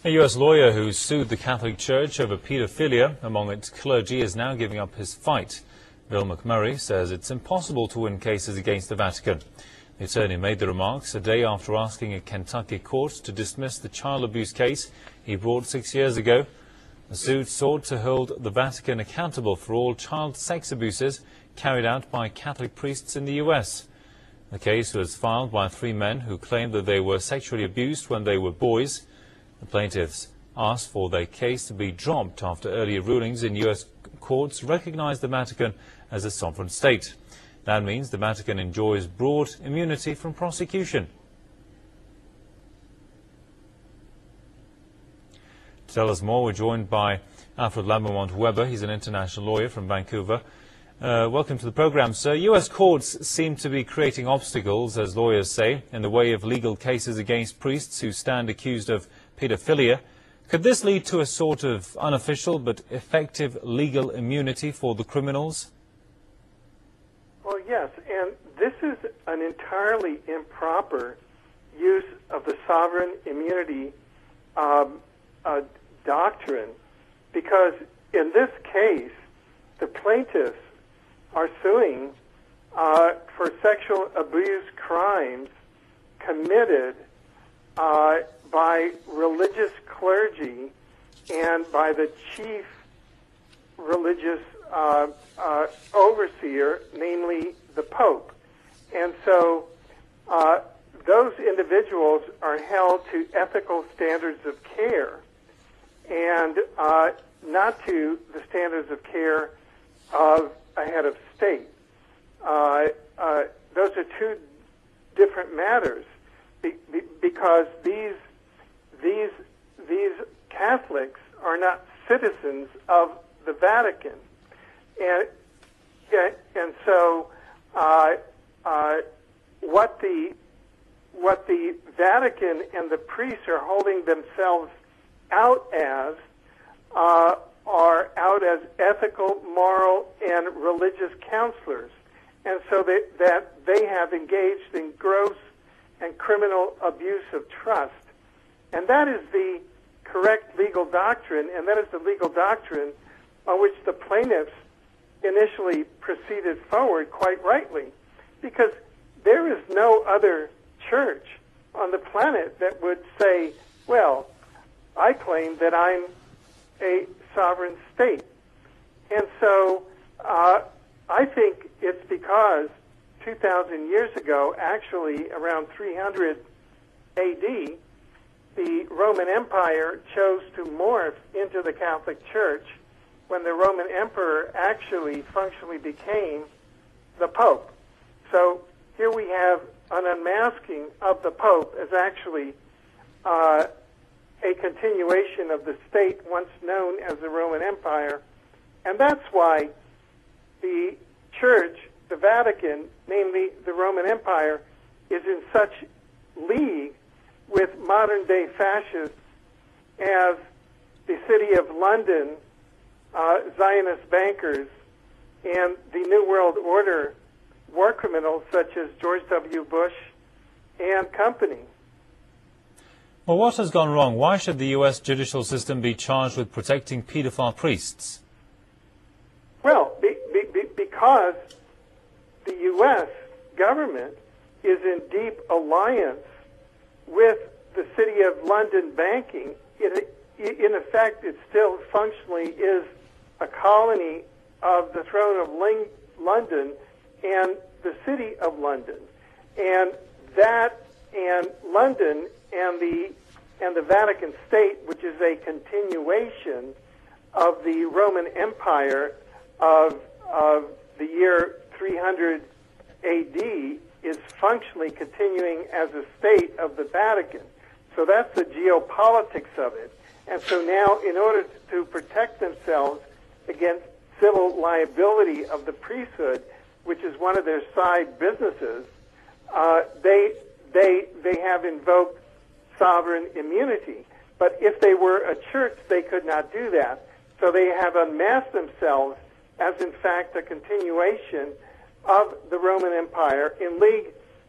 A U.S. lawyer who sued the Catholic Church over pedophilia among its clergy is now giving up his fight. Bill McMurray says it's impossible to win cases against the Vatican. The attorney made the remarks a day after asking a Kentucky court to dismiss the child abuse case he brought 6 years ago. The suit sought to hold the Vatican accountable for all child sex abuses carried out by Catholic priests in the U.S. The case was filed by 3 men who claimed that they were sexually abused when they were boys. The plaintiffs asked for their case to be dropped after earlier rulings in U.S. courts recognized the Vatican as a sovereign state. That means the Vatican enjoys broad immunity from prosecution. To tell us more, we're joined by Alfred Lambermont-Weber. He's an international lawyer from Vancouver. Welcome to the program, sir. U.S. courts seem to be creating obstacles, as lawyers say, in the way of legal cases against priests who stand accused of pedophilia. Could this lead to a sort of unofficial but effective legal immunity for the criminals? Well, yes, and this is an entirely improper use of the sovereign immunity doctrine, because in this case, the plaintiffs are suing for sexual abuse crimes committed by religious clergy and by the chief religious overseer, namely the Pope. And so those individuals are held to ethical standards of care and not to the standards of care of a head of state. Those are two different matters, because these Catholics are not citizens of the Vatican, and so what the Vatican and the priests are holding themselves out as are out as ethical, moral, and religious counselors, and so that they have engaged in gross and criminal abuse of trust. And that is the correct legal doctrine, and that is the legal doctrine on which the plaintiffs initially proceeded forward, quite rightly, because there is no other church on the planet that would say, well, I claim that I'm a sovereign state. And so I think it's because 2,000 years ago, actually around 300 A.D., the Roman Empire chose to morph into the Catholic Church when the Roman Emperor actually functionally became the Pope. So here we have an unmasking of the Pope as actually a continuation of the state once known as the Roman Empire. And that's why the Church, the Vatican, namely the Roman Empire, is in such league with modern-day fascists as the City of London, Zionist bankers, and the New World Order war criminals such as George W. Bush and company. Well, what has gone wrong? Why should the U.S. judicial system be charged with protecting pedophile priests? Well, because the U.S. government is in deep alliance with the City of London banking. In effect, it still functionally is a colony of the Throne of London and the City of London. And that and London and the Vatican State, which is a continuation of the Roman Empire of the year 300 A.D., is functionally continuing as a state of the Vatican. So that's the geopolitics of it. And so now, in order to protect themselves against civil liability of the priesthood, which is one of their side businesses, they have invoked sovereign immunity. But if they were a church, they could not do that. So they have unmasked themselves as, in fact, a continuation of the Roman Empire in league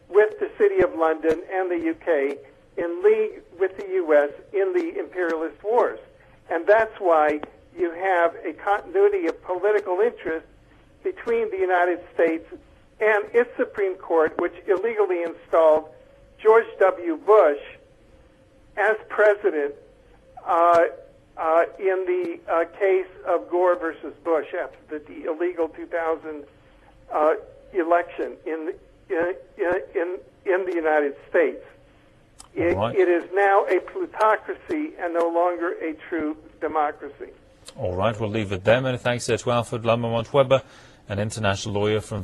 with the City of London and the UK in league with the U.S. in the imperialist wars. And that's why you have a continuity of political interest between the United States and its Supreme Court, which illegally installed George W. Bush as president in the case of Gore versus Bush after the illegal 2000 election in the United States. It is now a plutocracy and no longer a true democracy. All right, we'll leave it there. Many thanks to Alfred Lammermont-Weber, an international lawyer from